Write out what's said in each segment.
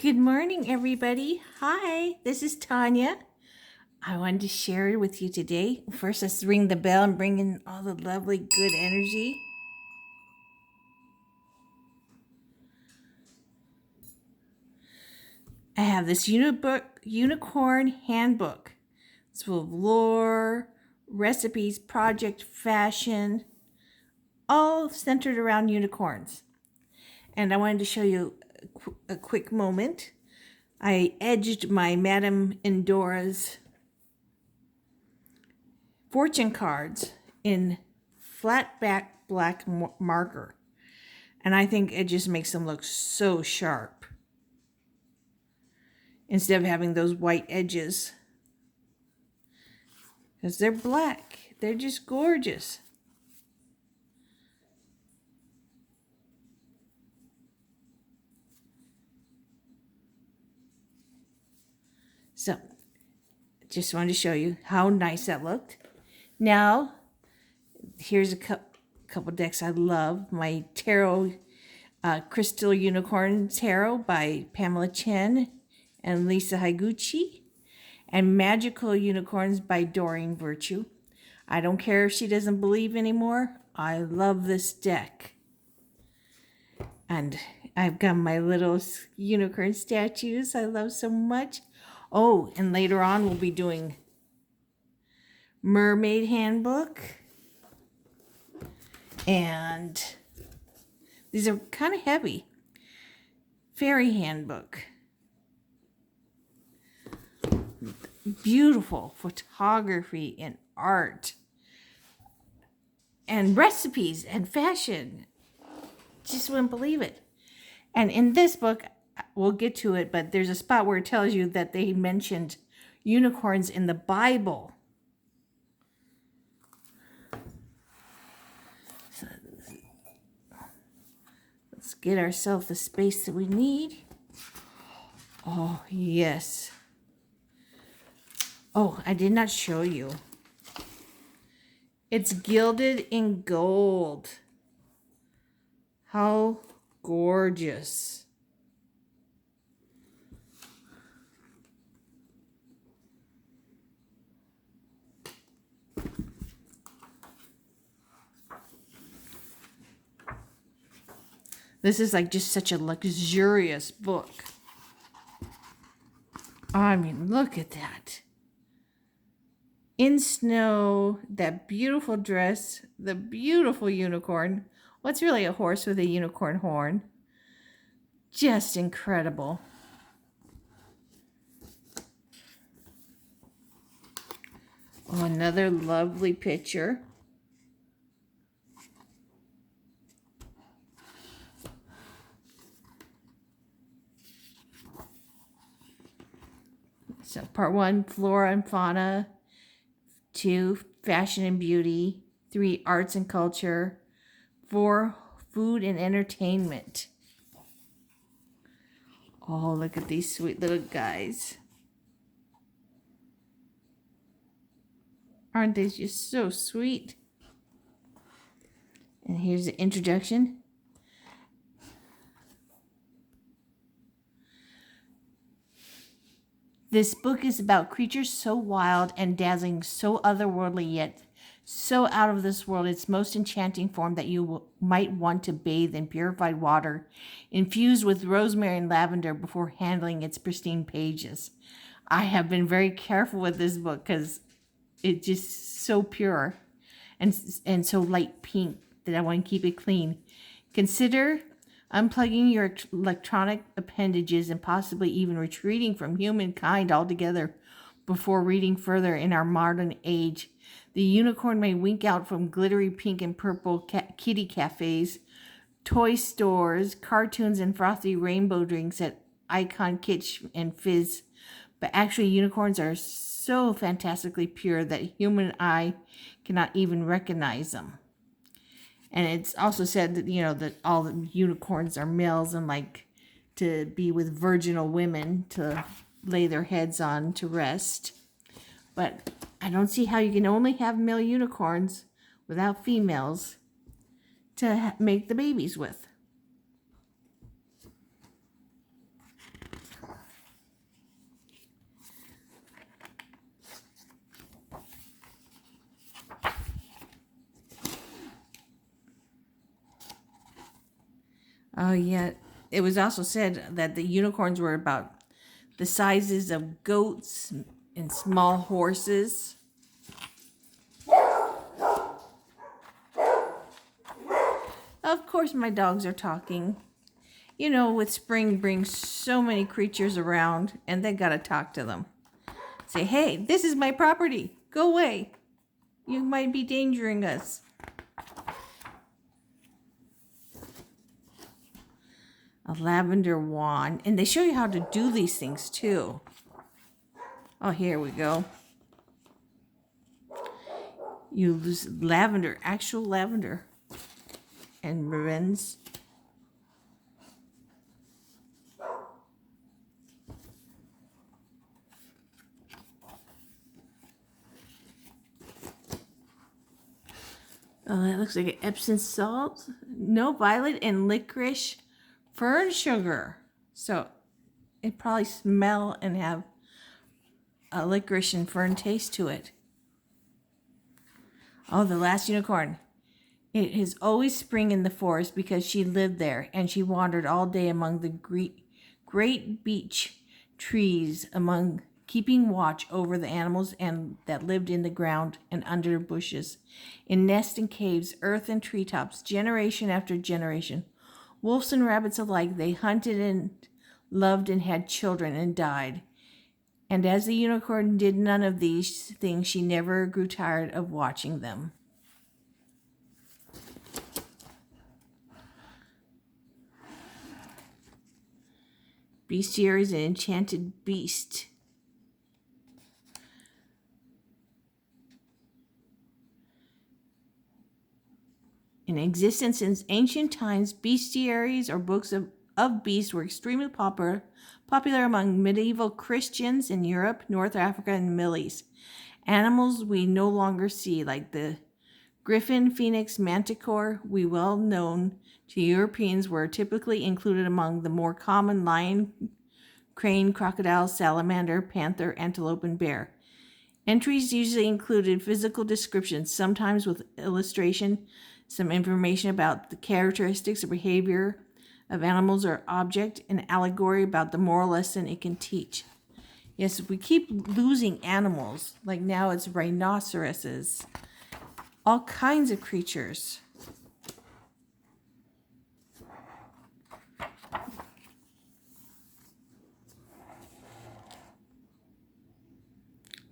Good morning, everybody. Hi, this is Tanya. I wanted to share it with you today. First, let's ring the bell and bring in all the lovely, good energy. I have this Unicorn Handbook. It's full of lore, recipes, project, fashion, all centered around unicorns. And I wanted to show you a quick moment. I edged my Madame Endora's fortune cards in flat back black marker. And I think it just makes them look so sharp instead of having those white edges. Because they're black. They're just gorgeous. So, just wanted to show you how nice that looked. Now, here's a couple decks I love. My tarot, Crystal Unicorn Tarot by Pamela Chen and Lisa Higuchi, and Magical Unicorns by Doreen Virtue. I don't care if she doesn't believe anymore. I love this deck. And I've got my little unicorn statues I love so much. Oh, and later on we'll be doing Mermaid Handbook. And these are kind of heavy. Fairy Handbook. Beautiful photography and art. And recipes and fashion. Just wouldn't believe it. And in this book, we'll get to it, but there's a spot where it tells you that they mentioned unicorns in the Bible. So let's get ourselves the space that we need. Oh, yes. Oh, I did not show you. It's gilded in gold. How gorgeous. This is like just such a luxurious book. I mean, look at that. In snow, that beautiful dress, the beautiful unicorn. What's really a horse with a unicorn horn? Just incredible. Oh, another lovely picture. So part 1, flora and fauna. 2, fashion and beauty. 3, arts and culture. 4, food and entertainment. Oh, look at these sweet little guys. Aren't they just so sweet? And here's the introduction. This book is about creatures so wild and dazzling, so otherworldly, yet so out of this world, its most enchanting form that you might want to bathe in purified water, infused with rosemary and lavender before handling its pristine pages. I have been very careful with this book because it's just so pure and so light pink that I want to keep it clean. Consider unplugging your electronic appendages and possibly even retreating from humankind altogether before reading further. In our modern age, the unicorn may wink out from glittery pink and purple kitty cafes, toy stores, cartoons, and frothy rainbow drinks at Icon Kitsch and Fizz. But actually, unicorns are so fantastically pure that human eye cannot even recognize them. And it's also said that, that all the unicorns are males and like to be with virginal women to lay their heads on to rest. But I don't see how you can only have male unicorns without females to make the babies with. yeah. It was also said that the unicorns were about the sizes of goats and small horses. Of course, my dogs are talking. You know, with spring brings so many creatures around, and they gotta talk to them. Say, hey, this is my property. Go away. You might be endangering us. A lavender wand. And they show you how to do these things too. Oh, here we go. You use lavender, actual lavender, and ribbons. Oh, that looks like an Epsom salt. No, violet and licorice fern sugar. So it probably smell and have a licorice and fern taste to it. Oh, the last unicorn. It is always spring in the forest because she lived there, and she wandered all day among the great beech trees, among keeping watch over the animals and that lived in the ground and under bushes, in nests and caves, earth and treetops, generation after generation. Wolves and rabbits alike, they hunted and loved and had children and died. And as the unicorn did none of these things, she never grew tired of watching them. Bestiaries, an enchanted beast. In existence since ancient times, bestiaries or books of beasts were extremely popular among medieval Christians in Europe, North Africa, and the Middle East. Animals we no longer see, like the griffin, phoenix, manticore, we well known to Europeans, were typically included among the more common lion, crane, crocodile, salamander, panther, antelope, and bear. Entries usually included physical descriptions, sometimes with illustration, some information about the characteristics or behavior of animals or object, an allegory about the moral lesson it can teach. Yes, we keep losing animals. Like now it's rhinoceroses, all kinds of creatures.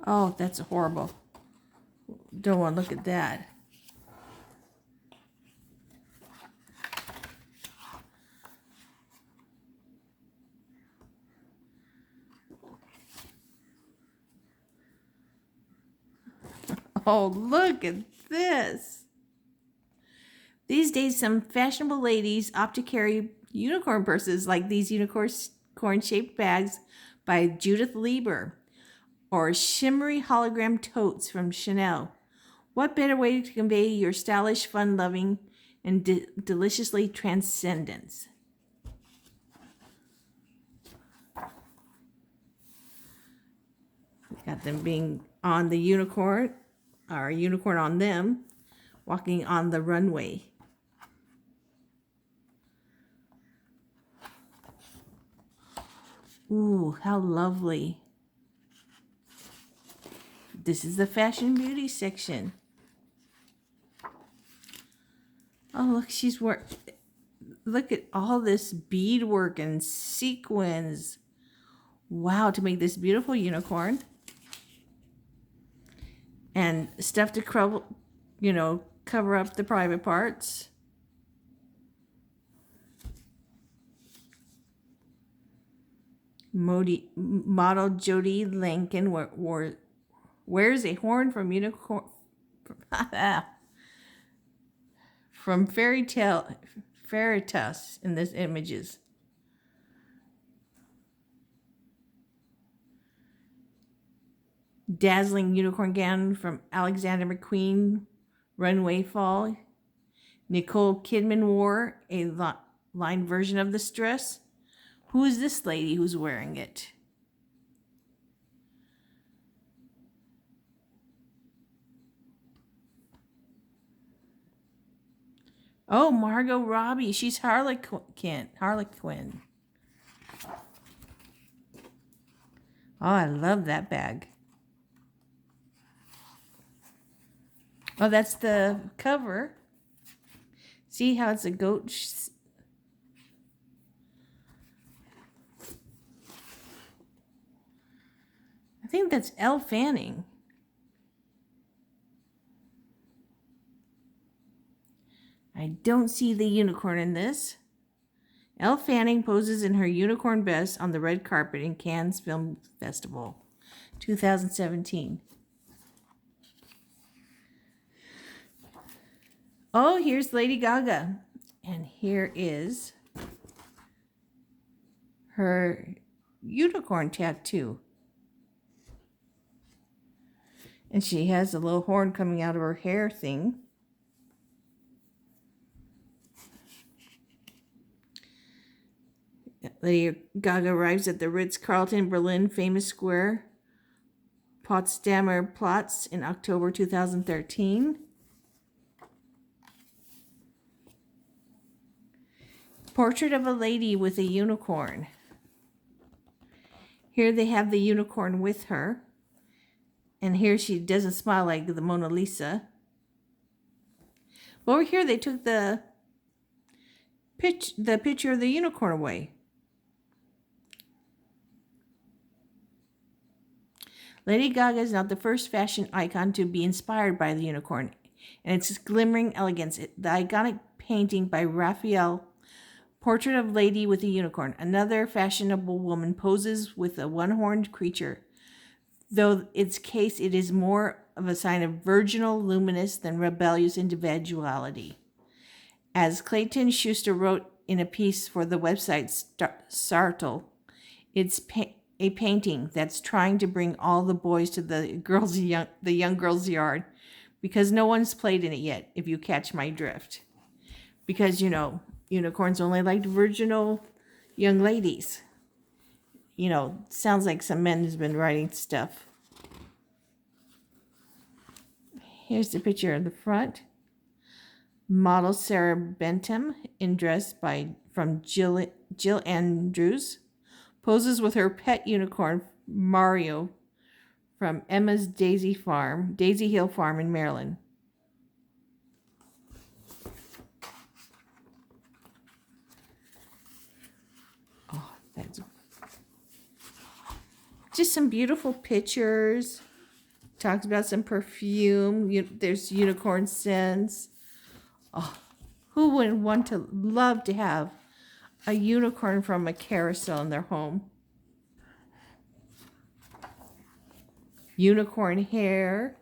Oh, that's horrible. Don't want to look at that. Oh, look at this. These days, some fashionable ladies opt to carry unicorn purses like these unicorn-shaped bags by Judith Lieber, or shimmery hologram totes from Chanel. What better way to convey your stylish, fun-loving, and deliciously transcendence? Got them being on the unicorn, or a unicorn on them, walking on the runway. Ooh, how lovely. This is the fashion beauty section. Oh, look, look at all this beadwork and sequins. Wow, to make this beautiful unicorn. And stuff to cover up the private parts. Model Jody Lincoln wears a horn from unicorn from Fairytas in this images. Dazzling unicorn gown from Alexander McQueen, runway fall. Nicole Kidman wore a line version of this dress. Who is this lady who's wearing it? Oh, Margot Robbie. She's Harlequin. Harlequin. Oh, I love that bag. Oh, that's the cover. See how it's a goat? I think that's Elle Fanning. I don't see the unicorn in this. Elle Fanning poses in her unicorn best on the red carpet in Cannes Film Festival, 2017. Oh, here's Lady Gaga. And here is her unicorn tattoo. And she has a little horn coming out of her hair thing. Lady Gaga arrives at the Ritz-Carlton Berlin Famous Square, Potsdamer Platz, in October 2013. Portrait of a lady with a unicorn. Here they have the unicorn with her. And here she doesn't smile like the Mona Lisa. Over here they took the picture of the unicorn away. Lady Gaga is not the first fashion icon to be inspired by the unicorn and its glimmering elegance. The iconic painting by Raphael, Portrait of Lady with a Unicorn. Another fashionable woman poses with a one-horned creature, though its case it is more of a sign of virginal luminous than rebellious individuality. As Clayton Schuster wrote in a piece for the website Sartle, it's a painting that's trying to bring all the boys to the young girls' yard, because no one's played in it yet, if you catch my drift. Because, unicorns only liked virginal young ladies. Sounds like some men has been writing stuff. Here's the picture of the front. Model Sarah Bentham in dress from Jill Andrews poses with her pet unicorn Mario from Emma's Daisy Hill Farm in Maryland. Oh, that's just some beautiful pictures. Talks about some perfume. There's unicorn scents. Oh, who wouldn't love to have a unicorn from a carousel in their home? Unicorn hair.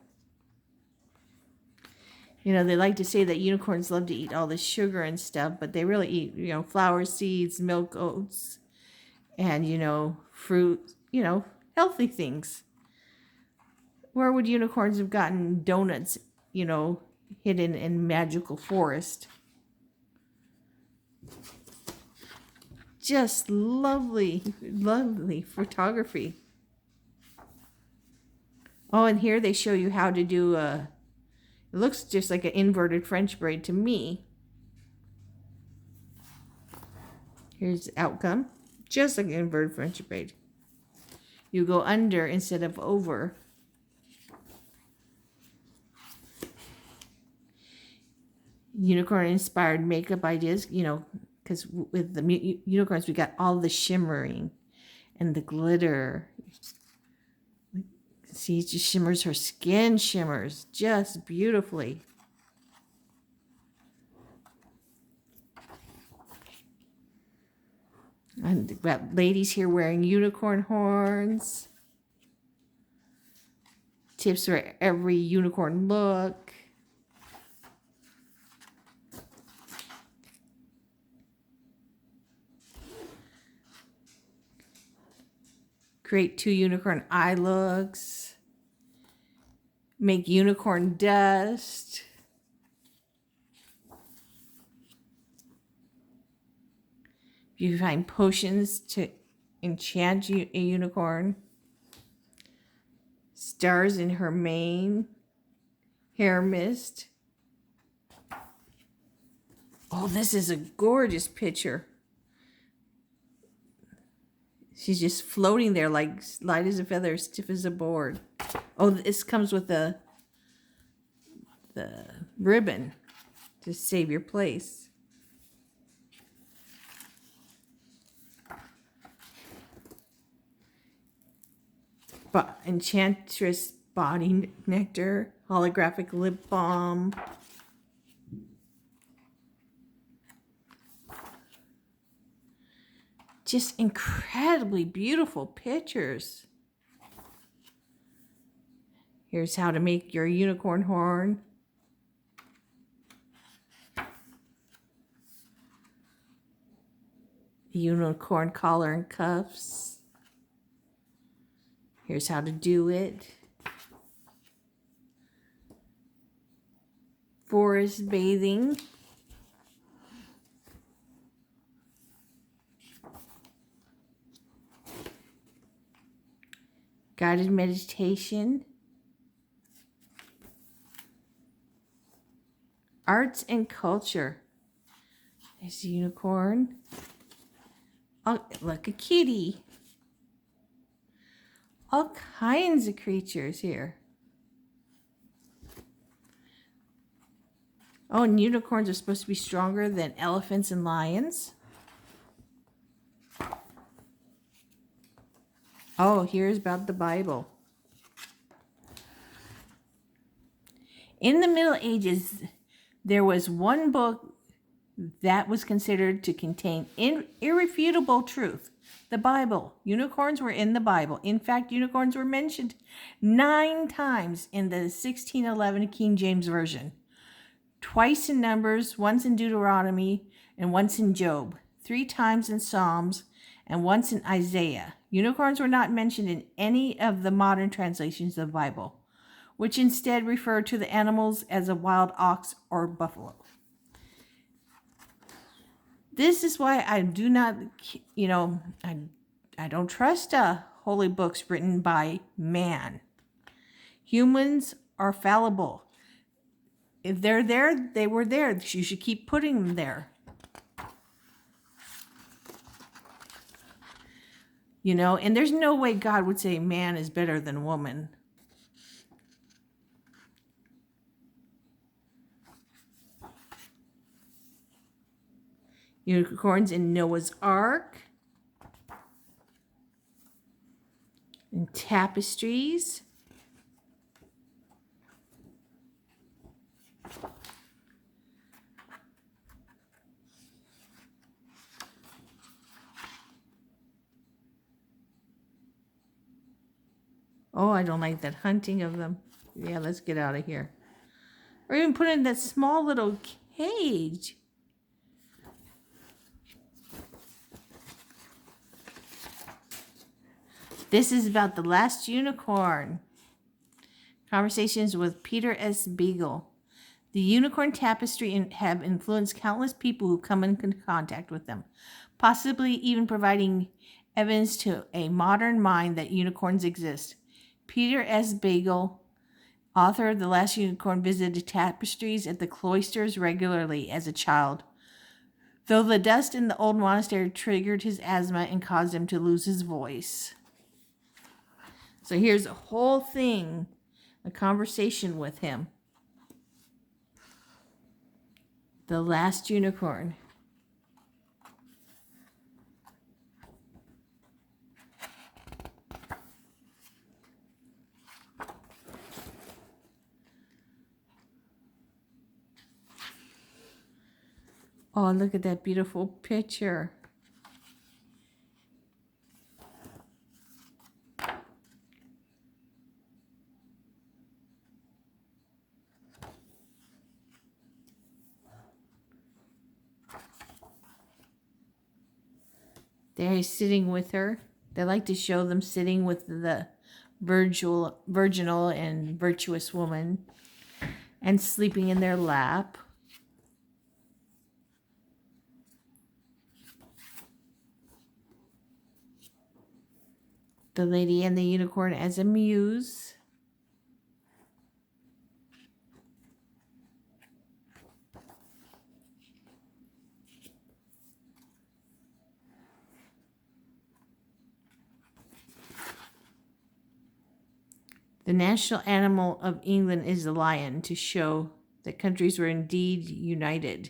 They like to say that unicorns love to eat all the sugar and stuff, but they really eat, flower seeds, milk, oats, and, fruit, healthy things. Where would unicorns have gotten donuts, hidden in magical forest? Just lovely, lovely photography. Oh, and here they show you how to do it looks just like an inverted French braid to me. Here's the outcome. Just like an inverted French braid. You go under instead of over. Unicorn-inspired makeup ideas, because with the unicorns, we got all the shimmering and the glitter. See, it just shimmers. Her skin shimmers just beautifully. And we've got ladies here wearing unicorn horns. Tips for every unicorn look. Create 2 unicorn eye looks. Make unicorn dust. You find potions to enchant a unicorn. Stars in her mane. Hair mist. Oh, this is a gorgeous picture. She's just floating there like light as a feather, stiff as a board. Oh, this comes with the ribbon to save your place. But Enchantress Body Nectar, holographic lip balm. Just incredibly beautiful pictures. Here's how to make your unicorn horn. Unicorn collar and cuffs. Here's how to do it. Forest bathing. Guided meditation. Arts and culture. There's a unicorn. Oh, look, a kitty. All kinds of creatures here. Oh, and unicorns are supposed to be stronger than elephants and lions. Oh, here's about the Bible. In the Middle Ages, there was one book that was considered to contain irrefutable truth. The Bible. Unicorns were in the Bible. In fact, unicorns were mentioned 9 times in the 1611 King James Version. Twice in Numbers, once in Deuteronomy, and once in Job. 3 times in Psalms, and once in Isaiah. Unicorns were not mentioned in any of the modern translations of the Bible, which instead refer to the animals as a wild ox or buffalo. This is why I do not, I don't trust holy books written by man. Humans are fallible. If they're there, they were there. You should keep putting them there. And there's no way God would say man is better than woman. Unicorns in Noah's Ark. And tapestries. Oh, I don't like that hunting of them. Yeah, let's get out of here. Or even put in that small little cage. This is about the last unicorn. Conversations with Peter S. Beagle. The unicorn tapestry have influenced countless people who come in contact with them, possibly even providing evidence to a modern mind that unicorns exist. Peter S. Beagle, author of The Last Unicorn, visited tapestries at the cloisters regularly as a child, though the dust in the old monastery triggered his asthma and caused him to lose his voice. So here's a whole thing, a conversation with him. The Last Unicorn. Oh, look at that beautiful picture. There he's sitting with her. They like to show them sitting with the virginal and virtuous woman and sleeping in their lap. The Lady and the Unicorn as a muse. The national animal of England is the lion, to show that countries were indeed united.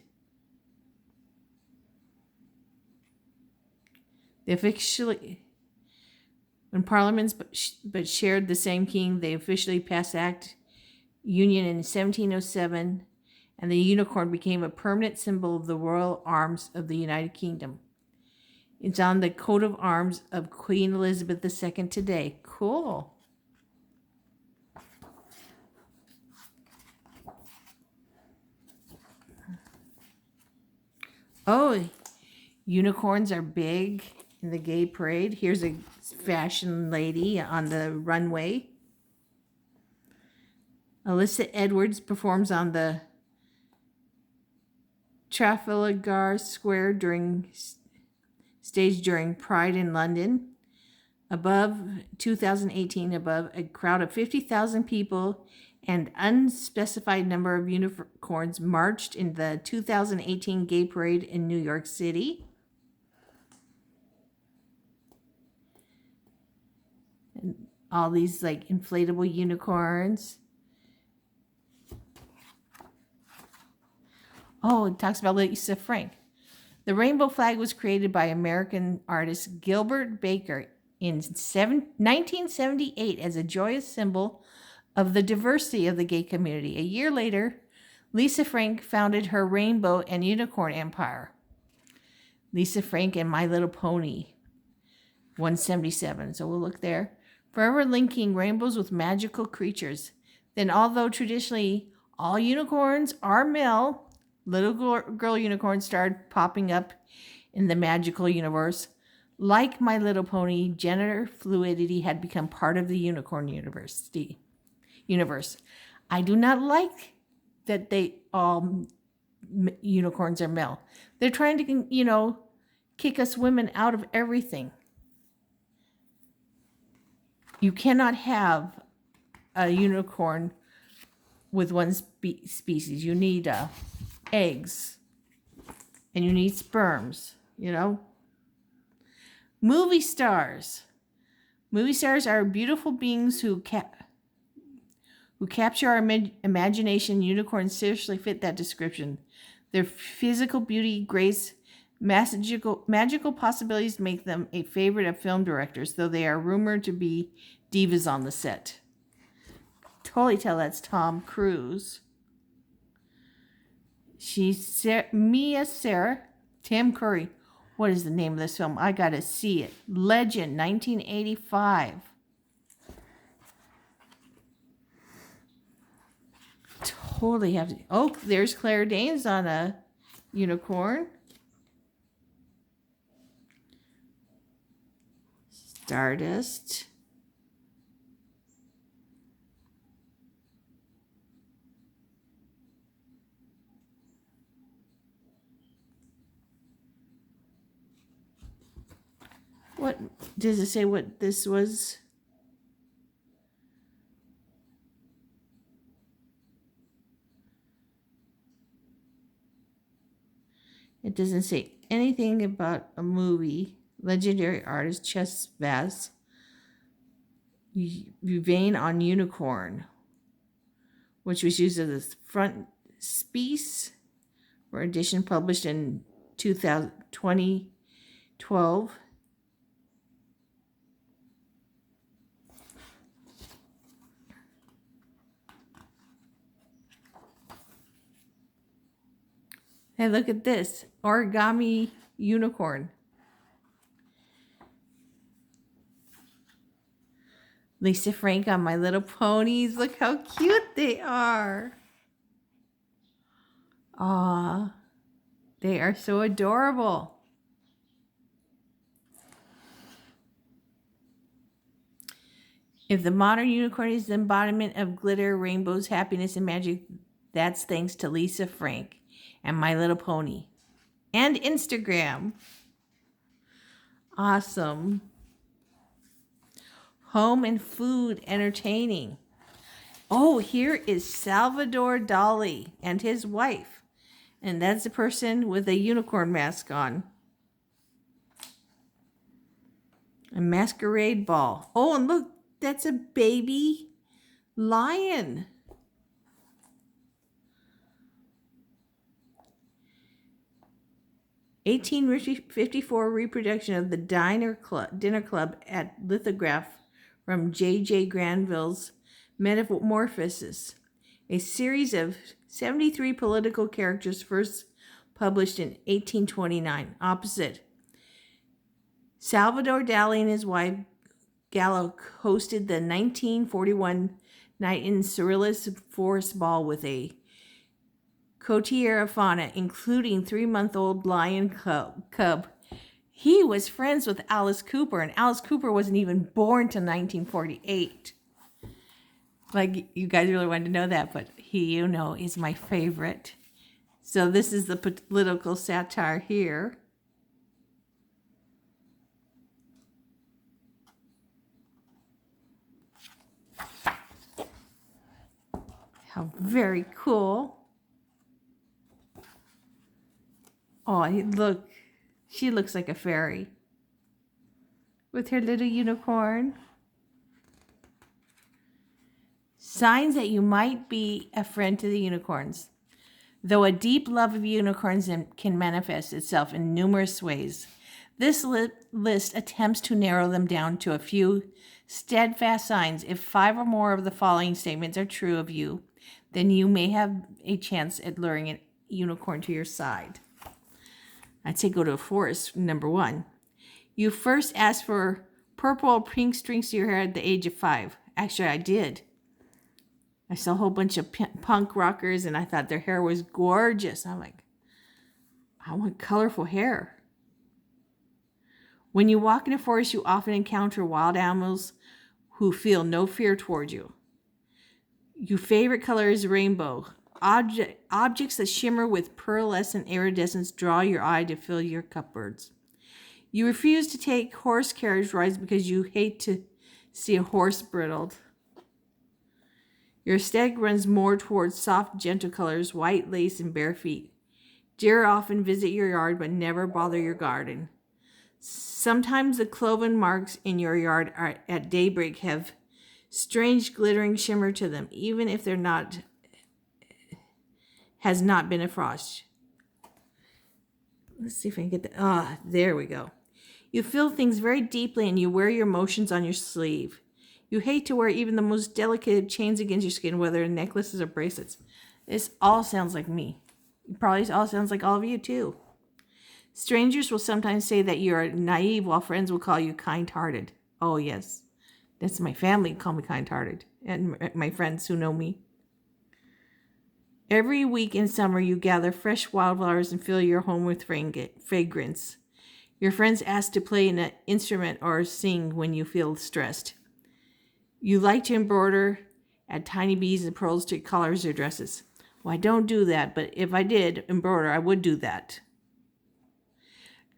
They officially, when parliaments but shared the same king, they officially passed Act Union in 1707, and the unicorn became a permanent symbol of the royal arms of the United Kingdom. It's on the coat of arms of Queen Elizabeth II today. Cool. Oh, unicorns are big in the gay parade. Here's a fashion lady on the runway. Alyssa Edwards performs on the Trafalgar Square stage during Pride in London. Above 2018, above a crowd of 50,000 people and unspecified number of unicorns marched in the 2018 gay parade in New York City. And all these like inflatable unicorns. Oh, it talks about Lisa Frank. The rainbow flag was created by American artist Gilbert Baker in 1978 as a joyous symbol of the diversity of the gay community. A year later, Lisa Frank founded her rainbow and unicorn empire. Lisa Frank and My Little Pony, 177. So we'll look there. Forever linking rainbows with magical creatures. Then, although traditionally all unicorns are male, little girl unicorns started popping up in the magical universe. Like My Little Pony, gender fluidity had become part of the unicorn universe. I do not like that they all unicorns are male. They're trying to, kick us women out of everything. You cannot have a unicorn with one species. You need eggs, and you need sperms, Movie stars. Movie stars are beautiful beings who capture our imagination. Unicorns seriously fit that description. Their physical beauty, grace, magical possibilities make them a favorite of film directors, though they are rumored to be divas on the set. Totally tell that's Tom Cruise. She's Mia Sarah. Tim Curry. What is the name of this film? I gotta see it. Legend, 1985. Totally have to. Oh, there's Claire Danes on a unicorn. Stardust. What does it say what this was? It doesn't say anything about a movie. Legendary artist Chess Vaz. Uvain on Unicorn, which was used as the frontispiece for edition published in 2012. Hey, look at this. Origami unicorn. Lisa Frank on My Little Ponies. Look how cute they are. Aw, they are so adorable. If the modern unicorn is the embodiment of glitter, rainbows, happiness, and magic, that's thanks to Lisa Frank and My Little Pony. And Instagram. Awesome. Home and food entertaining. Oh, here is Salvador Dali and his wife. And that's the person with a unicorn mask on. A masquerade ball. Oh, and look, that's a baby lion. 1854 reproduction of the Dinner Club at lithograph from J.J. Granville's Metamorphosis, a series of 73 political characters first published in 1829. Opposite, Salvador Dali and his wife Gallo hosted the 1941 night in Surrealist Forest Ball with a cotier of fauna, including 3-month-old lion cub. He was friends with Alice Cooper, and Alice Cooper wasn't even born till 1948. Like, you guys really wanted to know that, but he, is my favorite. So this is the political satire here. How very cool. Oh, look. She looks like a fairy with her little unicorn. Signs that you might be a friend to the unicorns. Though a deep love of unicorns can manifest itself in numerous ways, this list attempts to narrow them down to a few steadfast signs. If 5 or more of the following statements are true of you, then you may have a chance at luring a unicorn to your side. I'd say go to a forest, number 1. You first asked for purple or pink strings to your hair at the age of 5. Actually, I did. I saw a whole bunch of punk rockers, and I thought their hair was gorgeous. I'm like, I want colorful hair. When you walk in a forest, you often encounter wild animals who feel no fear toward you. Your favorite color is rainbow. Objects that shimmer with pearlescent iridescence draw your eye to fill your cupboards. You refuse to take horse carriage rides because you hate to see a horse bridled. Your aesthetic runs more towards soft, gentle colors, white lace, and bare feet. Deer often visit your yard but never bother your garden. Sometimes the cloven marks in your yard at daybreak have strange glittering shimmer to them, even if has not been a frost. Let's see if I can get that. There we go. You feel things very deeply and you wear your emotions on your sleeve. You hate to wear even the most delicate chains against your skin, whether necklaces or bracelets. This all sounds like me. It probably all sounds like all of you too. Strangers will sometimes say that you are naive, while friends will call you kind-hearted. Oh yes, that's my family call me kind-hearted, and my friends who know me. Every week in summer, you gather fresh wildflowers and fill your home with fragrance. Your friends ask to play an instrument or sing when you feel stressed. You like to embroider, add tiny beads and pearls to collars or dresses. Well, I don't do that, but if I did embroider, I would do that.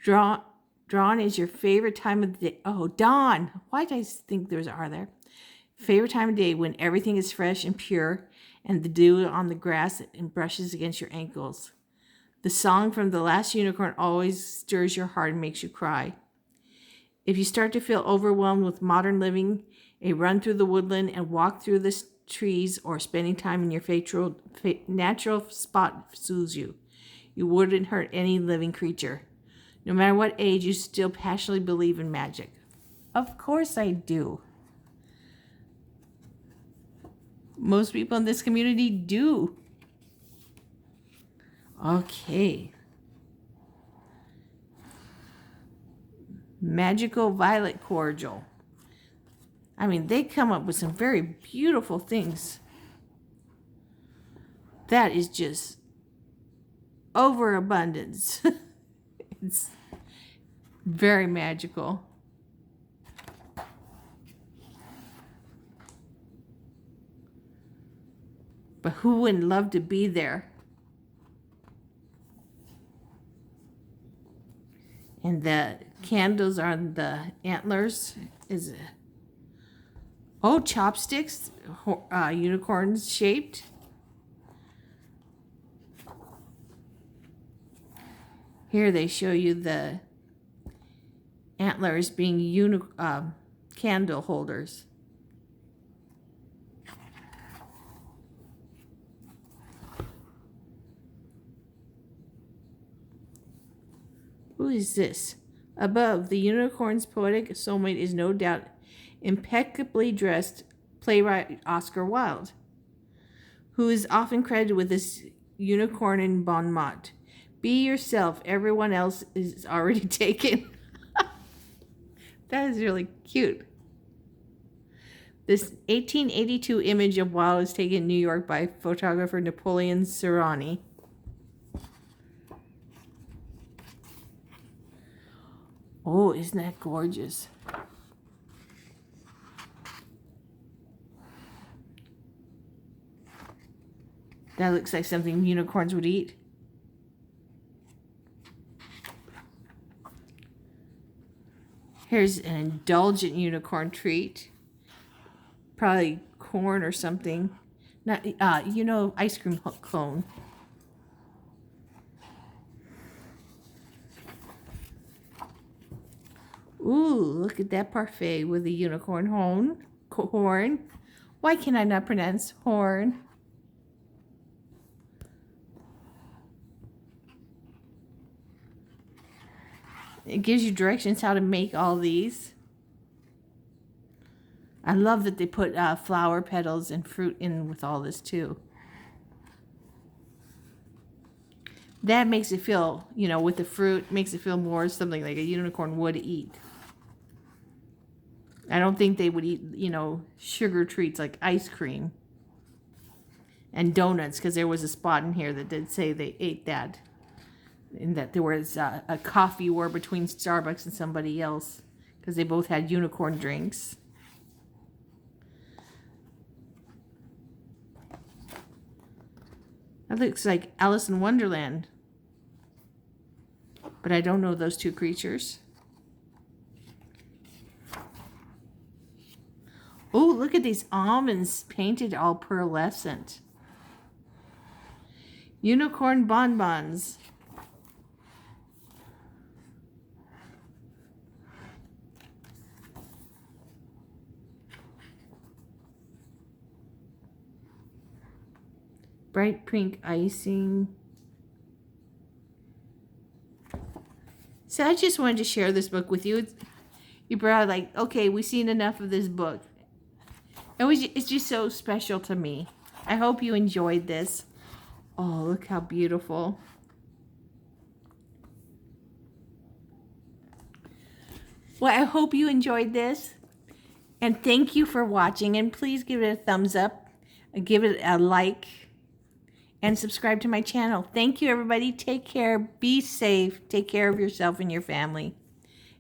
Dawn is your favorite time of the day. Oh, dawn. Why did I think there's R there? Favorite time of day when everything is fresh and pure and the dew on the grass and brushes against your ankles. The song from The Last Unicorn always stirs your heart and makes you cry. If you start to feel overwhelmed with modern living, a run through the woodland and walk through the trees or spending time in your natural spot soothes you. You wouldn't hurt any living creature. No matter what age, you still passionately believe in magic. Of course I do. Most people in this community do. Okay. Magical violet cordial. I mean, they come up with some very beautiful things. That is just overabundance. It's very magical. But who wouldn't love to be there? And the candles on the antlers is chopsticks, unicorns shaped. Here they show you the antlers being candle holders. Who is this? Above, the unicorn's poetic soulmate is no doubt impeccably dressed playwright Oscar Wilde, who is often credited with this unicorn in bon mot. Be yourself, everyone else is already taken. That is really cute. This 1882 image of Wilde is taken in New York by photographer Napoleon Serrani. Oh, isn't that gorgeous? That looks like something unicorns would eat. Here's an indulgent unicorn treat. Probably corn or something. Not, ice cream cone. Ooh, look at that parfait with a unicorn horn. Why can I not pronounce horn? It gives you directions how to make all these. I love that they put flower petals and fruit in with all this too. That makes it feel, with the fruit, makes it feel more something like a unicorn would eat. I don't think they would eat, sugar treats like ice cream and donuts, because there was a spot in here that did say they ate that. And that there was a coffee war between Starbucks and somebody else, because they both had unicorn drinks. That looks like Alice in Wonderland. But I don't know those two creatures. Oh, look at these almonds painted all pearlescent. Unicorn bonbons. Bright pink icing. So I just wanted to share this book with you. You probably like, okay, we've seen enough of this book. It's just so special to me. I hope you enjoyed this. Oh, look how beautiful. Well, I hope you enjoyed this. And thank you for watching. And please give it a thumbs up. Give it a like. And subscribe to my channel. Thank you, everybody. Take care. Be safe. Take care of yourself and your family.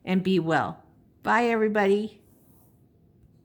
And be well. Bye, everybody.